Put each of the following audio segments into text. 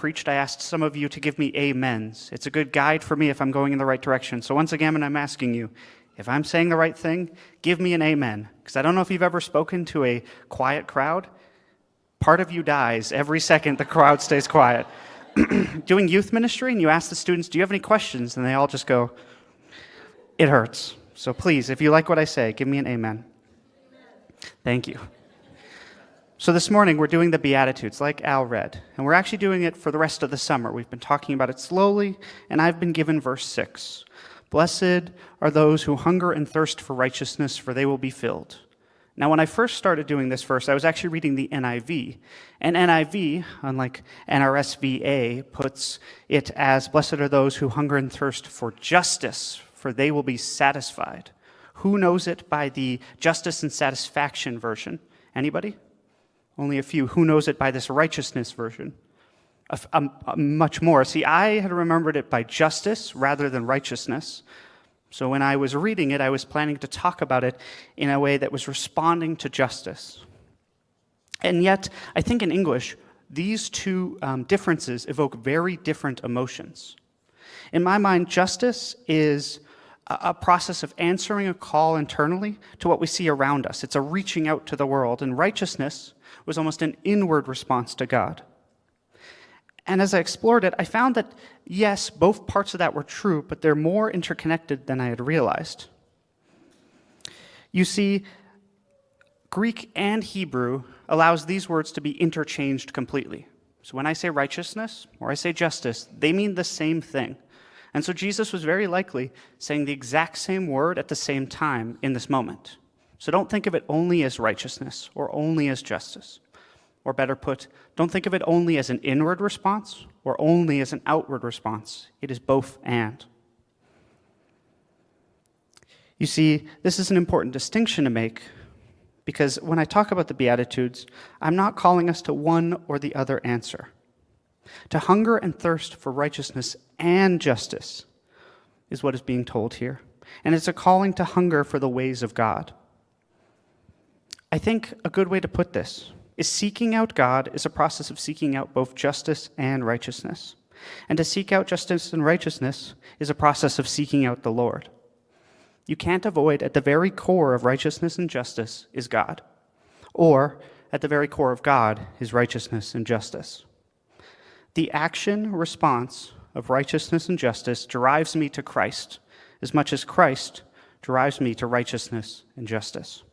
preached, I asked some of you to give me amens. It's a good guide for me if I'm going in the right direction. So once again, I'm asking you, if I'm saying the right thing, give me an amen. Because I don't know if you've ever spoken to a quiet crowd. Part of you dies every second the crowd stays quiet. Doing youth ministry, and you ask the students, do you have any questions? And they all just go, it hurts. So please, if you like what I say, give me an amen. Thank you. So this morning, we're doing the Beatitudes, like Al read, and we're actually doing it for the rest of the summer. We've been talking about it slowly, and I've been given verse 6. Blessed are those who hunger and thirst for righteousness, for they will be filled. Now, when I first started doing this verse, I was actually reading the NIV. And NIV, unlike NRSVA, puts it as, blessed are those who hunger and thirst for justice, for they will be satisfied. Who knows it by the justice and satisfaction version? Anybody? Only a few. Who knows it by this righteousness version? Much more. See, I had remembered it by justice rather than righteousness. So when I was reading it, I was planning to talk about it in a way that was responding to justice. And yet, I think in English, these two differences evoke very different emotions. In my mind, justice is a process of answering a call internally to what we see around us. It's a reaching out to the world. And righteousness was almost an inward response to God. And as I explored it, I found that, yes, both parts of that were true, but they're more interconnected than I had realized. You see, Greek and Hebrew allows these words to be interchanged completely. So when I say righteousness or I say justice, they mean the same thing. And so Jesus was very likely saying the exact same word at the same time in this moment. So don't think of it only as righteousness or only as justice. Or better put, don't think of it only as an inward response or only as an outward response. It is both and. You see, this is an important distinction to make because when I talk about the Beatitudes, I'm not calling us to one or the other answer. To hunger and thirst for righteousness and justice is what is being told here. And it's a calling to hunger for the ways of God. I think a good way to put this is seeking out God is a process of seeking out both justice and righteousness. And to seek out justice and righteousness is a process of seeking out the Lord. You can't avoid at the very core of righteousness and justice is God. Or at the very core of God is righteousness and justice. The action response of righteousness and justice drives me to Christ as much as Christ drives me to righteousness and justice.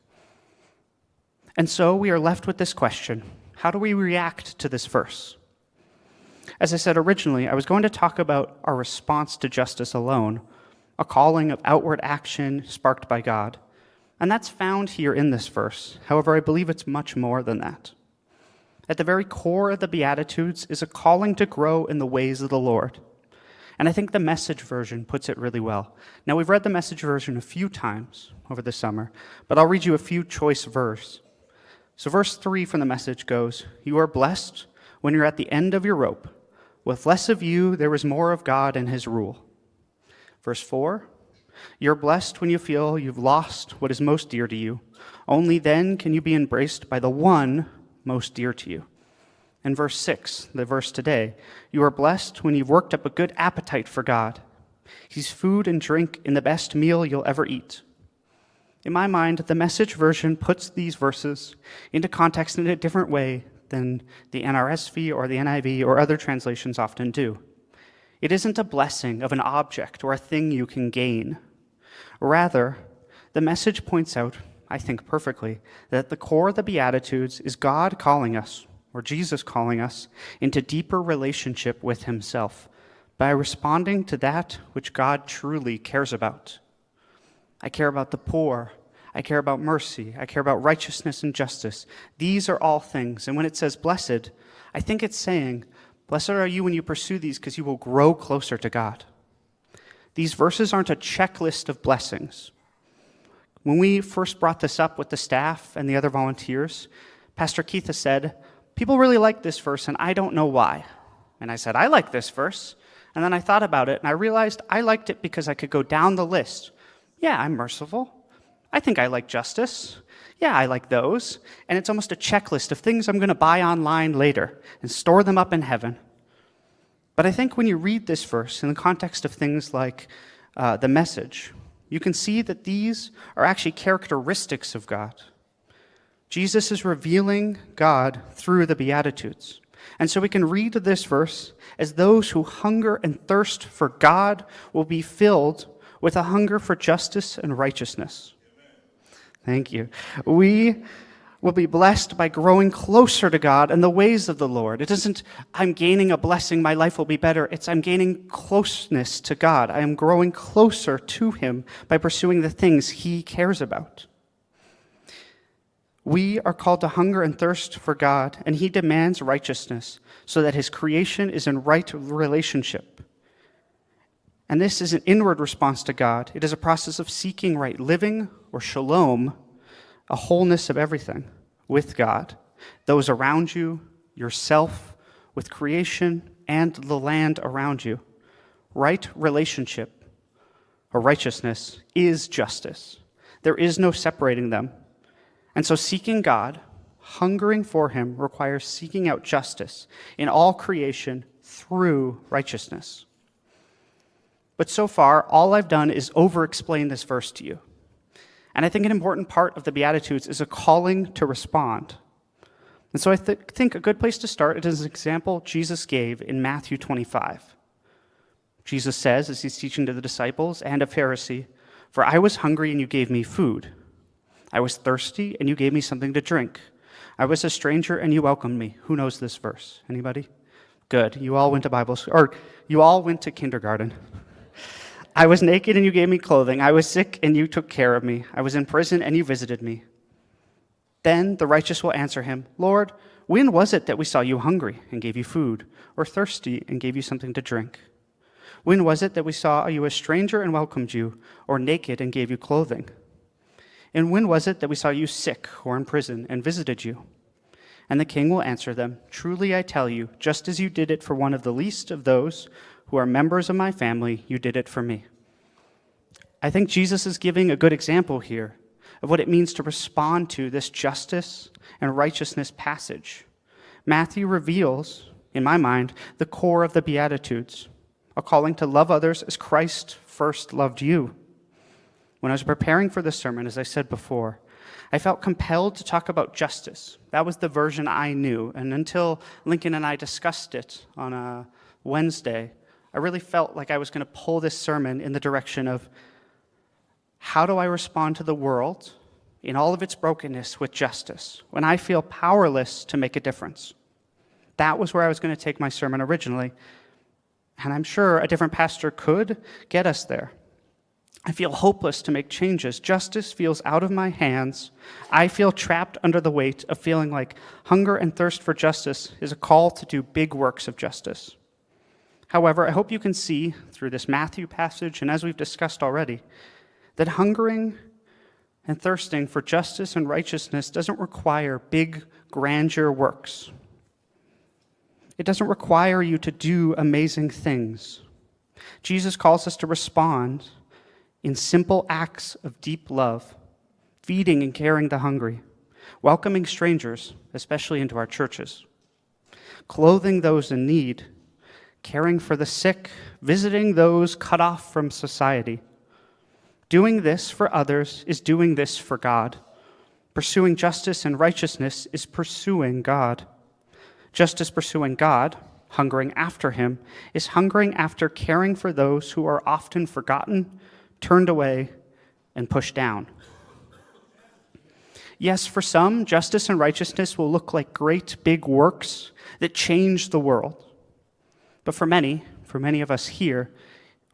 And so we are left with this question: how do we react to this verse? As I said originally, I was going to talk about our response to justice alone, a calling of outward action sparked by God. And that's found here in this verse. However, I believe it's much more than that. At the very core of the Beatitudes is a calling to grow in the ways of the Lord. And I think the Message version puts it really well. Now, we've read the Message version a few times over the summer, but I'll read you a few choice verses. So verse 3 from the Message goes, "You are blessed when you're at the end of your rope. With less of you, there is more of God and his rule." Verse 4, "You're blessed when you feel you've lost what is most dear to you. Only then can you be embraced by the one most dear to you." And verse 6, the verse today, "You are blessed when you've worked up a good appetite for God. He's food and drink in the best meal you'll ever eat." In my mind, the Message version puts these verses into context in a different way than the NRSV or the NIV or other translations often do. It isn't a blessing of an object or a thing you can gain. Rather, the Message points out, I think perfectly, that at the core of the Beatitudes is God calling us, or Jesus calling us, into deeper relationship with himself by responding to that which God truly cares about. I care about the poor. I care about mercy. I care about righteousness and justice. These are all things. And when it says blessed, I think it's saying, blessed are you when you pursue these because you will grow closer to God. These verses aren't a checklist of blessings. When we first brought this up with the staff and the other volunteers, Pastor Keith has said, people really like this verse and I don't know why. And I said, I like this verse. And then I thought about it and I realized I liked it because I could go down the list. Yeah, I'm merciful. I think I like justice. Yeah, I like those. And it's almost a checklist of things I'm going to buy online later and store them up in heaven. But I think when you read this verse in the context of things like the message, you can see that these are actually characteristics of God. Jesus is revealing God through the Beatitudes. And so we can read this verse as those who hunger and thirst for God will be filled with a hunger for justice and righteousness. Thank you. We will be blessed by growing closer to God and the ways of the Lord. It isn't, I'm gaining a blessing, my life will be better. It's, I'm gaining closeness to God. I am growing closer to Him by pursuing the things He cares about. We are called to hunger and thirst for God, and He demands righteousness so that His creation is in right relationship. And this is an inward response to God. It is a process of seeking right living, or shalom, a wholeness of everything with God, those around you, yourself, with creation, and the land around you. Right relationship, or righteousness, is justice. There is no separating them. And so seeking God, hungering for Him, requires seeking out justice in all creation through righteousness. But so far, all I've done is over-explain this verse to you. And I think an important part of the Beatitudes is a calling to respond. And so I think a good place to start is an example Jesus gave in Matthew 25. Jesus says, as He's teaching to the disciples and a Pharisee, "For I was hungry and you gave me food. I was thirsty and you gave me something to drink. I was a stranger and you welcomed me." Who knows this verse? Anybody? Good. You all went to Bible school, or you all went to kindergarten. "I was naked and you gave me clothing. I was sick and you took care of me. I was in prison and you visited me." Then the righteous will answer Him, "Lord, when was it that we saw you hungry and gave you food, or thirsty and gave you something to drink? When was it that we saw you a stranger and welcomed you, or naked and gave you clothing? And when was it that we saw you sick or in prison and visited you?" And the king will answer them, "Truly I tell you, just as you did it for one of the least of those who are members of my family, you did it for me." I think Jesus is giving a good example here of what it means to respond to this justice and righteousness passage. Matthew reveals, in my mind, the core of the Beatitudes, a calling to love others as Christ first loved you. When I was preparing for this sermon, as I said before, I felt compelled to talk about justice. That was the version I knew. And until Lincoln and I discussed it on a Wednesday, I really felt like I was going to pull this sermon in the direction of how do I respond to the world in all of its brokenness with justice when I feel powerless to make a difference. That was where I was going to take my sermon originally. And I'm sure a different pastor could get us there. I feel hopeless to make changes. Justice feels out of my hands. I feel trapped under the weight of feeling like hunger and thirst for justice is a call to do big works of justice. However, I hope you can see through this Matthew passage, and as we've discussed already, that hungering and thirsting for justice and righteousness doesn't require big grandeur works. It doesn't require you to do amazing things. Jesus calls us to respond in simple acts of deep love, feeding and caring the hungry, welcoming strangers, especially into our churches, clothing those in need, caring for the sick, visiting those cut off from society. Doing this for others is doing this for God. Pursuing justice and righteousness is pursuing God. Just as pursuing God, hungering after Him, is hungering after caring for those who are often forgotten, turned away, and pushed down. Yes, for some, justice and righteousness will look like great big works that change the world. But for many of us here,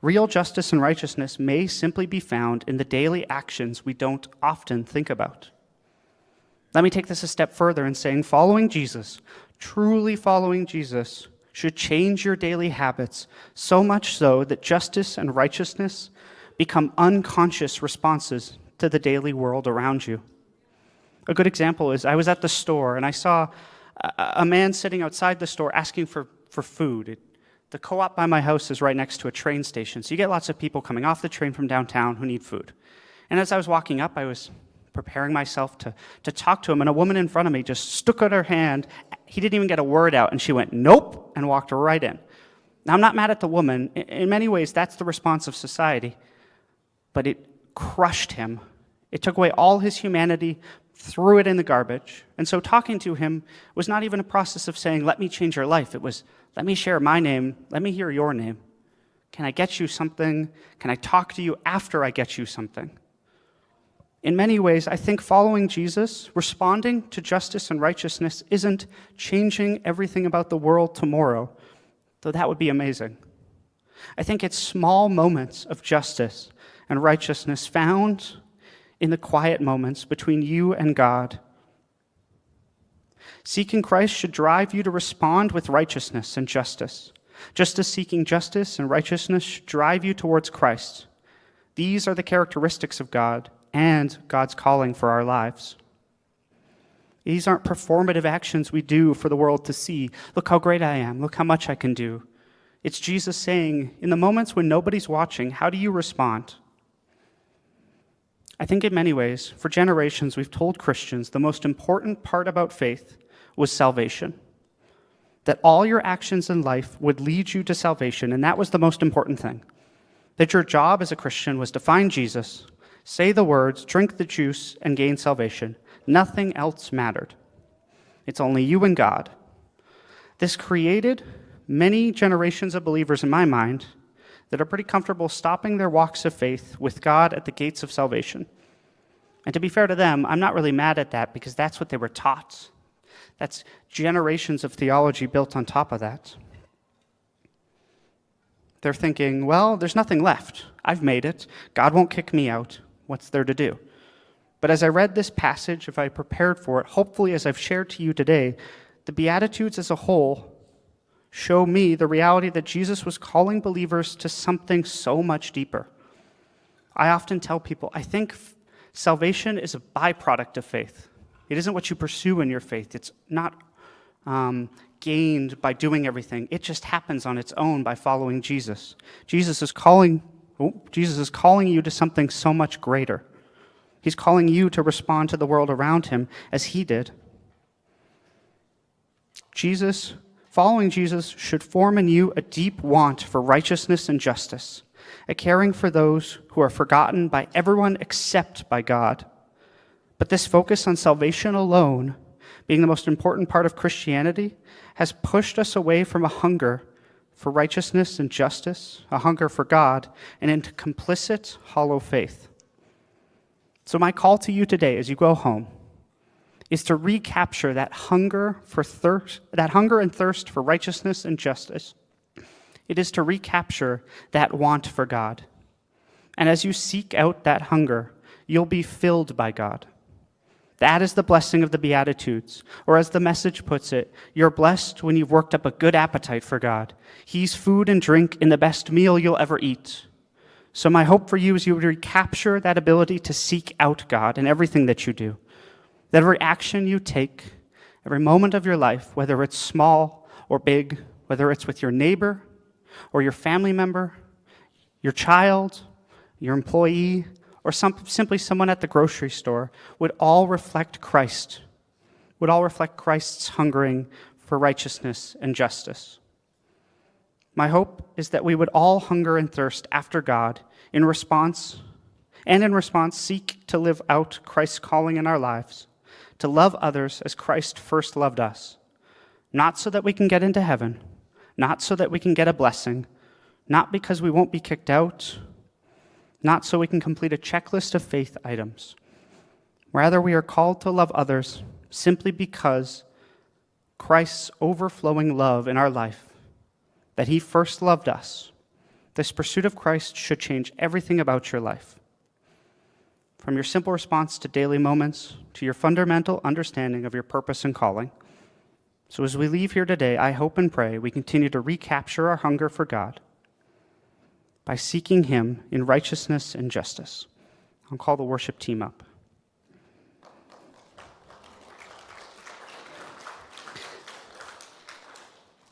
real justice and righteousness may simply be found in the daily actions we don't often think about. Let me take this a step further in saying following Jesus, truly following Jesus, should change your daily habits so much so that justice and righteousness become unconscious responses to the daily world around you. A good example is I was at the store and I saw a man sitting outside the store asking for food. The co-op by my house is right next to a train station, so you get lots of people coming off the train from downtown who need food. And as I was walking up, I was preparing myself to talk to him, and a woman in front of me just stuck out her hand. He didn't even get a word out, and she went, "Nope," and walked right in. Now, I'm not mad at the woman. In many ways, that's the response of society. But it crushed him. It took away all his humanity, threw it in the garbage. And so talking to him was not even a process of saying, let me change your life. It was, let me share my name. Let me hear your name. Can I get you something? Can I talk to you after I get you something? In many ways, I think following Jesus, responding to justice and righteousness, isn't changing everything about the world tomorrow, though that would be amazing. I think it's small moments of justice and righteousness found in the quiet moments between you and God. Seeking Christ should drive you to respond with righteousness and justice, just as seeking justice and righteousness should drive you towards Christ. These are the characteristics of God and God's calling for our lives. These aren't performative actions we do for the world to see. Look how great I am. Look how much I can do. It's Jesus saying, in the moments when nobody's watching, how do you respond? I think in many ways, for generations, we've told Christians the most important part about faith was salvation. That all your actions in life would lead you to salvation, and that was the most important thing. That your job as a Christian was to find Jesus, say the words, drink the juice, and gain salvation. Nothing else mattered. It's only you and God. This created many generations of believers in my mind that are pretty comfortable stopping their walks of faith with God at the gates of salvation. And to be fair to them, I'm not really mad at that because that's what they were taught. That's generations of theology built on top of that. They're thinking, well, there's nothing left. I've made it. God won't kick me out. What's there to do? But as I read this passage, if I prepared for it, hopefully as I've shared to you today, the Beatitudes as a whole show me the reality that Jesus was calling believers to something so much deeper. I often tell people, I think salvation is a byproduct of faith. It isn't what you pursue in your faith. It's not gained by doing everything. It just happens on its own by following Jesus. Jesus is calling you to something so much greater. He's calling you to respond to the world around him as he did. Following Jesus should form in you a deep want for righteousness and justice, a caring for those who are forgotten by everyone except by God. But this focus on salvation alone, being the most important part of Christianity, has pushed us away from a hunger for righteousness and justice, a hunger for God, and into complicit, hollow faith. So my call to you today as you go home is to recapture that hunger and thirst for righteousness and justice. It is to recapture that want for God. And as you seek out that hunger, you'll be filled by God. That is the blessing of the Beatitudes. Or as the message puts it, you're blessed when you've worked up a good appetite for God. He's food and drink in the best meal you'll ever eat. So my hope for you is you would recapture that ability to seek out God in everything that you do. That every action you take, every moment of your life, whether it's small or big, whether it's with your neighbor or your family member, your child, your employee, or simply someone at the grocery store, would all reflect Christ, would all reflect Christ's hungering for righteousness and justice. My hope is that we would all hunger and thirst after God in response seek to live out Christ's calling in our lives, to love others as Christ first loved us, not so that we can get into heaven, not so that we can get a blessing, not because we won't be kicked out, not so we can complete a checklist of faith items. Rather, we are called to love others simply because Christ's overflowing love in our life, that he first loved us. This pursuit of Christ should change everything about your life. From your simple response to daily moments to your fundamental understanding of your purpose and calling. So as we leave here today, I hope and pray we continue to recapture our hunger for God by seeking him in righteousness and justice. I'll call the worship team up.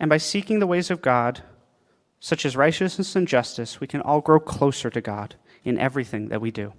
And by seeking the ways of God, such as righteousness and justice, we can all grow closer to God in everything that we do.